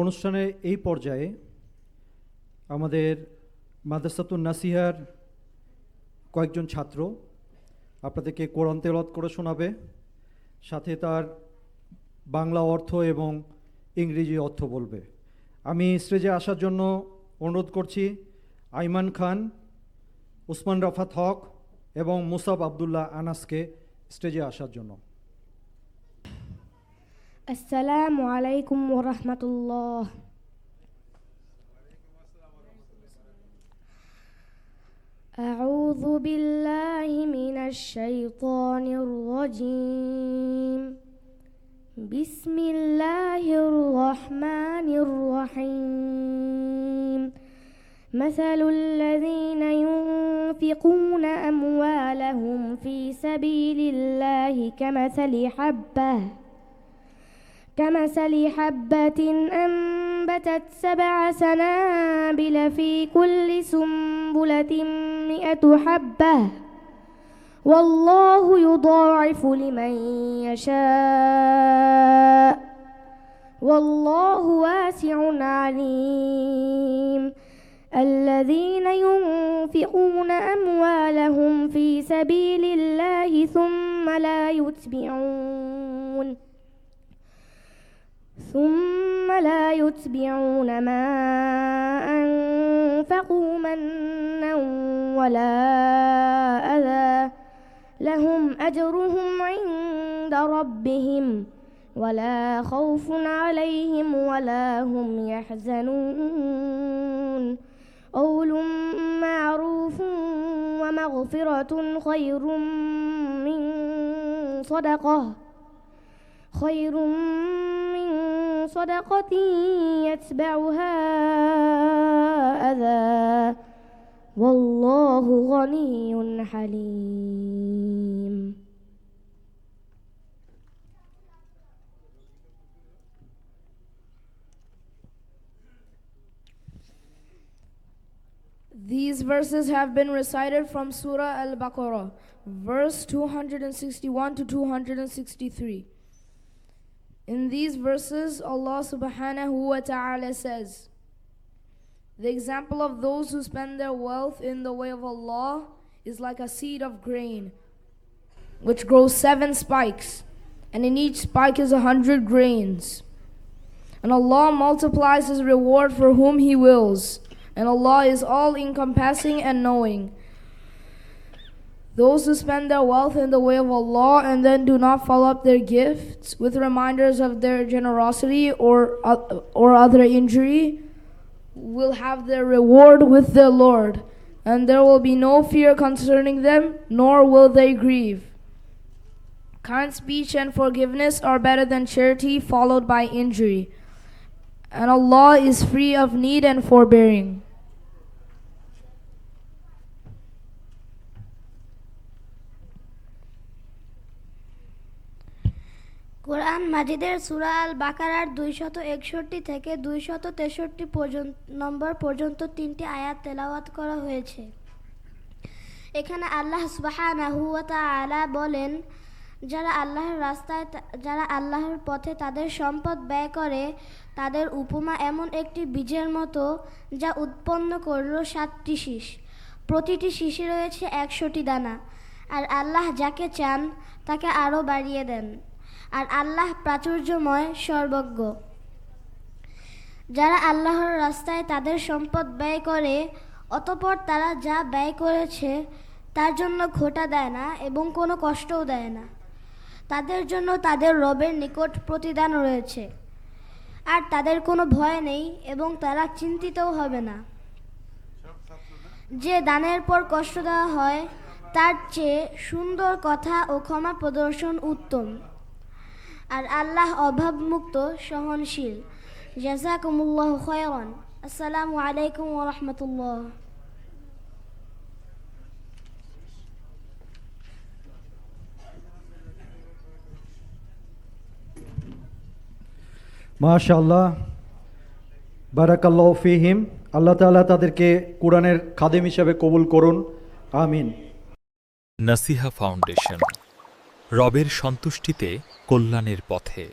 অনুষ্ঠানের এই পর্যায়ে আমাদের মাদ্রাসাতুন নাসিহার কয়েকজন ছাত্র আপনাদেরকে কোরআন তেলাওয়াত করে শোনাবে, সাথে তার বাংলা অর্থ এবং ইংরেজি অর্থ বলবে। আমি স্টেজে আসার জন্য অনুরোধ করছি আইমান খান, উসমান রাফাত হক এবং মুসাব আবদুল্লাহ আনাসকে স্টেজে আসার জন্য। আসসালামু আলাইকুম ওয়া রাহমাতুল্লাহ। আউযু বিল্লাহি মিনাশ শাইতানির রাজীম। বিসমিল্লাহির রহমানির রহিম। মাসালুল লাযীনা ইউনফিকুনা আমওয়ালাহুম ফি সাবিলিল্লাহি كمثل حبة أنبتت 7 سنابل في كل سنبلة 100 حبة والله يضاعف لمن يشاء والله واسع عليم. الذين ينفقون أموالهم في سبيل الله ثم لا يتبعون ما أنفقوا منا ولا أذى لهم أجرهم عند ربهم ولا خوف عليهم ولا هم يحزنون. قول معروف ومغفرة خير من صدقة يتبعها أذى والله غني حليم. These verses have been recited from Surah Al-Baqarah, verse 261 to 263. In these verses, Allah subhanahu wa ta'ala says, "The example of those who spend their wealth in the way of Allah is like a seed of grain, which grows 7 spikes, and in each spike is 100 grains. And Allah multiplies His reward for whom He wills, and Allah is all-encompassing and knowing." Those who spend their wealth in the way of Allah and then do not follow up their gifts with reminders of their generosity or other injury will have their reward with their Lord, and there will be no fear concerning them, nor will they grieve. Kind speech and forgiveness are better than charity followed by injury, and Allah is free of need and forbearing. কোরআন মাজিদের সূরা আল বাকারার 261 থেকে 263 নম্বর পর্যন্ত 3টি আয়াত তেলাওয়াত করা হয়েছে। এখানে আল্লাহ সুবহানাহু ওয়া তাআলা বলেন, যারা আল্লাহর পথে তাদের সম্পদ ব্যয় করে তাদের উপমা এমন একটি বীজের মতো যা উৎপন্ন করল 7টি শীষ, প্রতিটি শীষে রয়েছে 100টি দানা, আর আল্লাহ যাকে চান তাকে আরও বাড়িয়ে দেন, আর আল্লাহ প্রাচুর্যময় সর্বজ্ঞ। যারা আল্লাহর রাস্তায় তাদের সম্পদ ব্যয় করে অতঃপর তারা যা ব্যয় করেছে তার জন্য খোটা দেয় না এবং কোনো কষ্টও দেয় না, তাদের জন্য তাদের রবের নিকট প্রতিদান রয়েছে, আর তাদের কোনো ভয় নেই এবং তারা চিন্তিতও হবে না। যে দানের পর কষ্ট দেওয়া হয় তার চেয়ে সুন্দর কথা ও ক্ষমা প্রদর্শন উত্তম, আর আল্লাহ অভাবমুক্ত সহনশীল। জাযাকুমুল্লাহু খায়রান। আসসালামু আলাইকুম ওয়া রাহমাতুল্লাহ। মাশাআল্লাহ, বারাকাল্লাহু ফীহিম। আল্লাহ তাআলা তাদেরকে কোরআনের খাদেম হিসেবে কবুল করুন, আমিন। নাসিহা ফাউন্ডেশন, রবের সন্তুষ্টিতে কল্যাণের পথে।